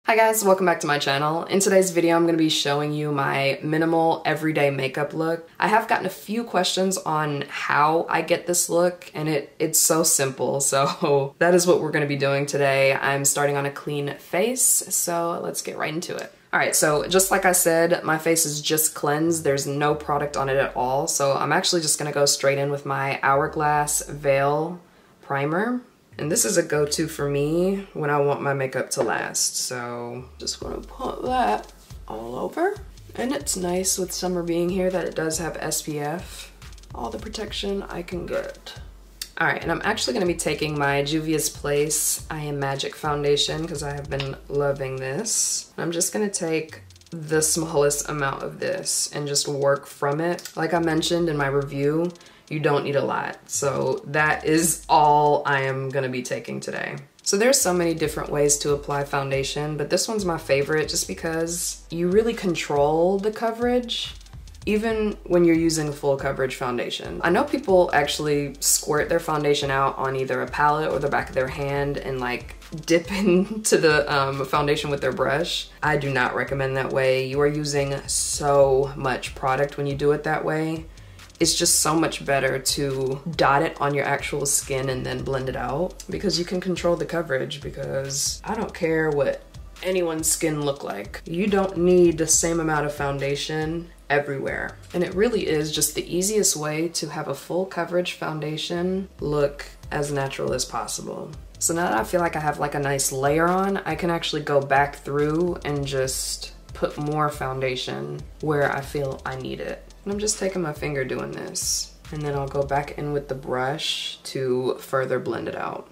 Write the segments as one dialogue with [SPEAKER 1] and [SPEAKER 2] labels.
[SPEAKER 1] Hi guys, welcome back to my channel. In today's video, I'm going to be showing you my minimal everyday makeup look. I have gotten a few questions on how I get this look, and it's so simple. So that is what we're going to be doing today. I'm starting on a clean face, so let's get right into it. Alright, so just like I said, my face is just cleansed. There's no product on it at all, so I'm actually just going to go straight in with my Hourglass Veil Primer. And this is a go-to for me when I want my makeup to last. So just want to put that all over. And it's nice with summer being here that it does have SPF. All the protection I can get. All right, and I'm actually gonna be taking my Juvia's Place I Am Magic foundation because I have been loving this. I'm just gonna take the smallest amount of this and just work from it. Like I mentioned in my review, you don't need a lot. So that is all I am gonna be taking today. So there's so many different ways to apply foundation, but this one's my favorite just because you really control the coverage even when you're using a full coverage foundation. I know people actually squirt their foundation out on either a palette or the back of their hand and like dip into the foundation with their brush. I do not recommend that way. You are using so much product when you do it that way. It's just so much better to dot it on your actual skin and then blend it out because you can control the coverage, because I don't care what anyone's skin look like. You don't need the same amount of foundation everywhere. And it really is just the easiest way to have a full coverage foundation look as natural as possible. So now that I feel like I have like a nice layer on, I can actually go back through and just put more foundation where I feel I need it. And I'm just taking my finger doing this. And then I'll go back in with the brush to further blend it out.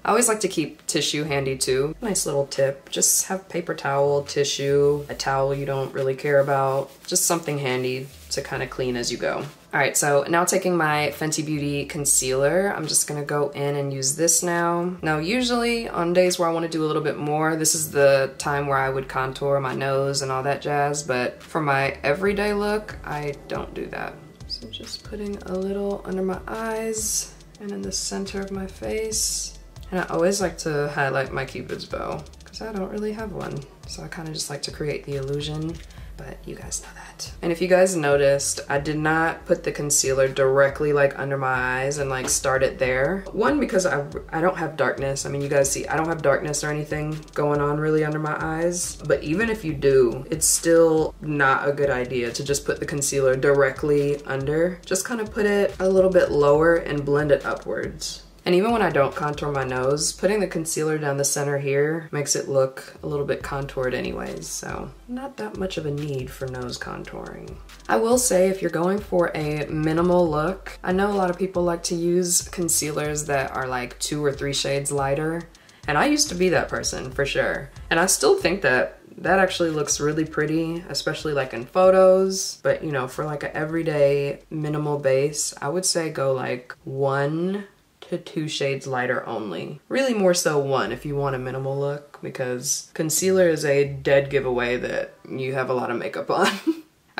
[SPEAKER 1] I always like to keep tissue handy too. Nice little tip. Just have paper towel, tissue, a towel you don't really care about. Just something handy to kind of clean as you go. Alright, so now taking my Fenty Beauty concealer, I'm just gonna go in and use this now. Now usually on days where I want to do a little bit more, this is the time where I would contour my nose and all that jazz, but for my everyday look, I don't do that. So just putting a little under my eyes and in the center of my face. And I always like to highlight my Cupid's bow because I don't really have one. So I kind of just like to create the illusion, but you guys know that. And if you guys noticed, I did not put the concealer directly like under my eyes and like start it there. One, because I don't have darkness. I mean, you guys see, I don't have darkness or anything going on really under my eyes. But even if you do, it's still not a good idea to just put the concealer directly under. Just kind of put it a little bit lower and blend it upwards. And even when I don't contour my nose, putting the concealer down the center here makes it look a little bit contoured anyways, so not that much of a need for nose contouring. I will say if you're going for a minimal look, I know a lot of people like to use concealers that are like 2 or 3 shades lighter, and I used to be that person for sure. And I still think that actually looks really pretty, especially like in photos, but you know, for like an everyday minimal base, I would say go like 1 to 2 shades lighter only. Really more so 1 if you want a minimal look, because concealer is a dead giveaway that you have a lot of makeup on.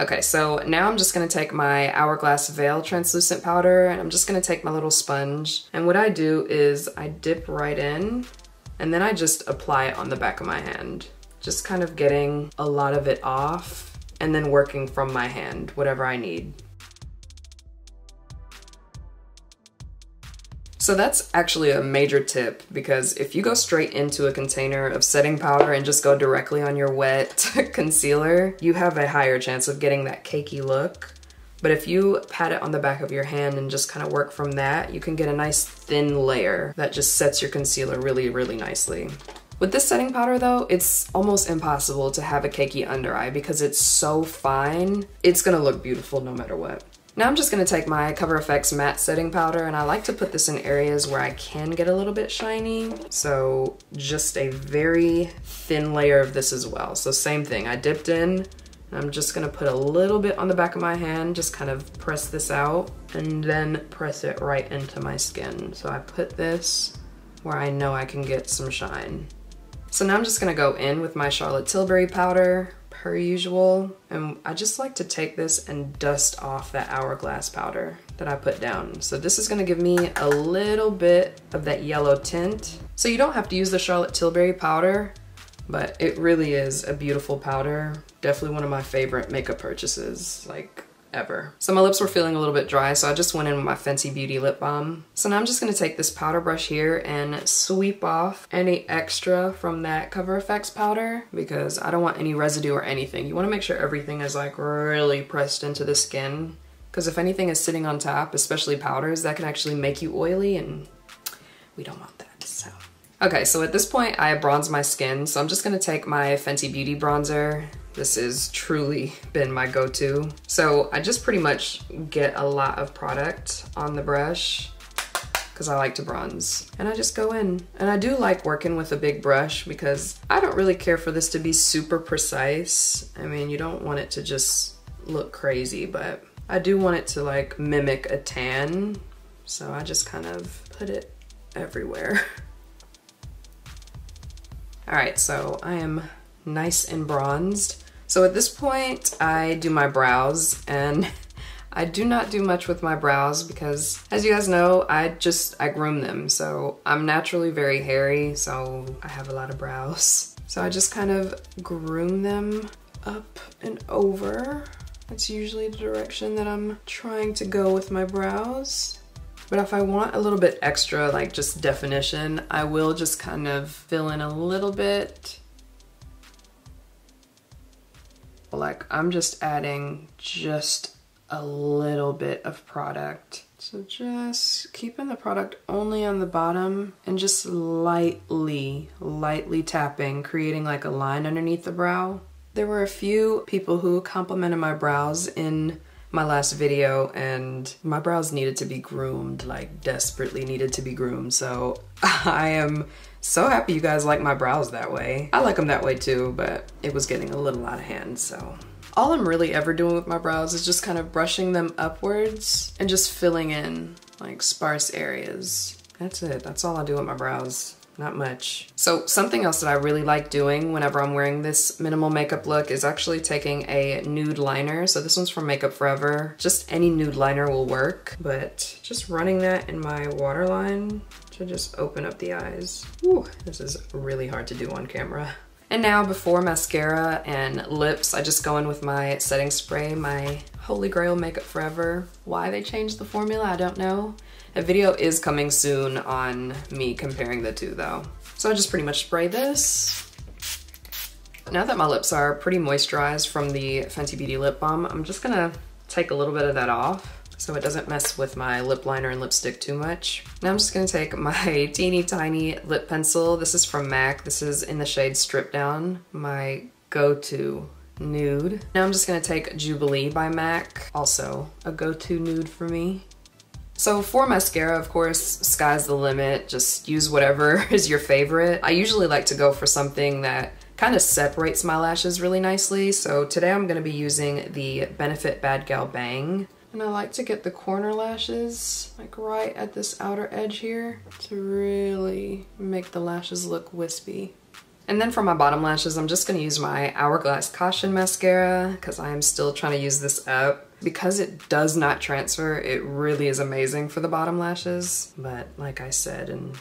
[SPEAKER 1] Okay, so now I'm just gonna take my Hourglass Veil translucent powder and I'm just gonna take my little sponge, and what I do is I dip right in and then I just apply it on the back of my hand. Just kind of getting a lot of it off and then working from my hand, whatever I need. So that's actually a major tip, because if you go straight into a container of setting powder and just go directly on your wet concealer, you have a higher chance of getting that cakey look. But if you pat it on the back of your hand and just kind of work from that, you can get a nice thin layer that just sets your concealer really, really nicely. With this setting powder though, it's almost impossible to have a cakey under eye because it's so fine. It's gonna look beautiful no matter what. Now I'm just gonna take my Cover FX matte setting powder, and I like to put this in areas where I can get a little bit shiny. So just a very thin layer of this as well. So same thing, I dipped in, and I'm just gonna put a little bit on the back of my hand, just kind of press this out, and then press it right into my skin. So I put this where I know I can get some shine. So now I'm just gonna go in with my Charlotte Tilbury powder, per usual, and I just like to take this and dust off that Hourglass powder that I put down. So this is gonna give me a little bit of that yellow tint. So you don't have to use the Charlotte Tilbury powder, but it really is a beautiful powder. Definitely one of my favorite makeup purchases, like, ever. So my lips were feeling a little bit dry, so I just went in with my Fenty Beauty lip balm. So now I'm just gonna take this powder brush here and sweep off any extra from that Cover FX powder because I don't want any residue or anything. You wanna make sure everything is like really pressed into the skin because if anything is sitting on top, especially powders, that can actually make you oily and we don't want that, so. Okay, so at this point I have bronzed my skin, so I'm just gonna take my Fenty Beauty bronzer. This has truly been my go-to. So I just pretty much get a lot of product on the brush because I like to bronze. And I just go in. And I do like working with a big brush because I don't really care for this to be super precise. I mean, you don't want it to just look crazy, but I do want it to like mimic a tan. So I just kind of put it everywhere. All right, so I am nice and bronzed. So at this point, I do my brows, and I do not do much with my brows because, as you guys know, I groom them. So I'm naturally very hairy, so I have a lot of brows. So I just kind of groom them up and over. That's usually the direction that I'm trying to go with my brows. But if I want a little bit extra, like just definition, I will just kind of fill in a little bit. Like I'm just adding just a little bit of product. So just keeping the product only on the bottom and just lightly tapping, creating like a line underneath the brow. There were a few people who complimented my brows in my last video and my brows needed to be groomed, like desperately needed to be groomed. So I am so happy you guys like my brows that way. I like them that way too, but it was getting a little out of hand, so. All I'm really ever doing with my brows is just kind of brushing them upwards and just filling in like sparse areas. That's it, that's all I do with my brows. Not much. So something else that I really like doing whenever I'm wearing this minimal makeup look is actually taking a nude liner. So this one's from Makeup Forever. Just any nude liner will work, but just running that in my waterline to just open up the eyes. Ooh, this is really hard to do on camera. And now before mascara and lips, I just go in with my setting spray, my Holy Grail Makeup Forever. Why they changed the formula, I don't know. A video is coming soon on me comparing the two though. So I just pretty much spray this. Now that my lips are pretty moisturized from the Fenty Beauty lip balm, I'm just gonna take a little bit of that off so it doesn't mess with my lip liner and lipstick too much. Now I'm just gonna take my teeny tiny lip pencil. This is from MAC. This is in the shade Strip Down, my go-to nude. Now I'm just gonna take Jubilee by MAC, also a go-to nude for me. So for mascara, of course, sky's the limit. Just use whatever is your favorite. I usually like to go for something that kind of separates my lashes really nicely. So today I'm gonna be using the Benefit Bad Gal Bang. And I like to get the corner lashes, like right at this outer edge here, to really make the lashes look wispy. And then for my bottom lashes, I'm just gonna use my Hourglass Caution Mascara because I am still trying to use this up. Because it does not transfer, it really is amazing for the bottom lashes. But like I said in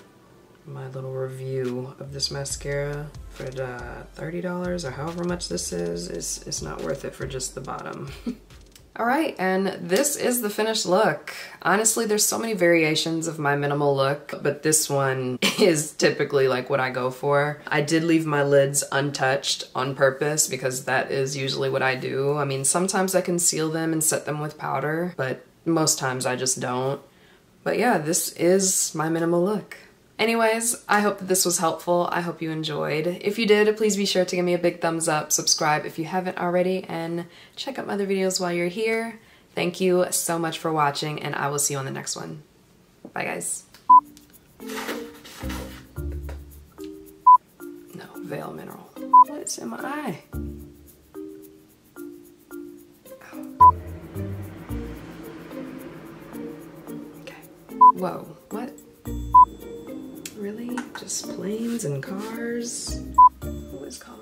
[SPEAKER 1] my little review of this mascara, for the $30 or however much this is, it's not worth it for just the bottom. All right, and this is the finished look. Honestly, there's so many variations of my minimal look, but this one is typically like what I go for. I did leave my lids untouched on purpose because that is usually what I do. I mean, sometimes I conceal them and set them with powder, but most times I just don't. But yeah, this is my minimal look. Anyways, I hope that this was helpful. I hope you enjoyed. If you did, please be sure to give me a big thumbs up, subscribe if you haven't already, and check out my other videos while you're here. Thank you so much for watching, and I will see you on the next one. Bye, guys. No, Veil Mineral. What's in my eye? Oh. Okay. Whoa, what? Really? Just planes and cars? Who is calling?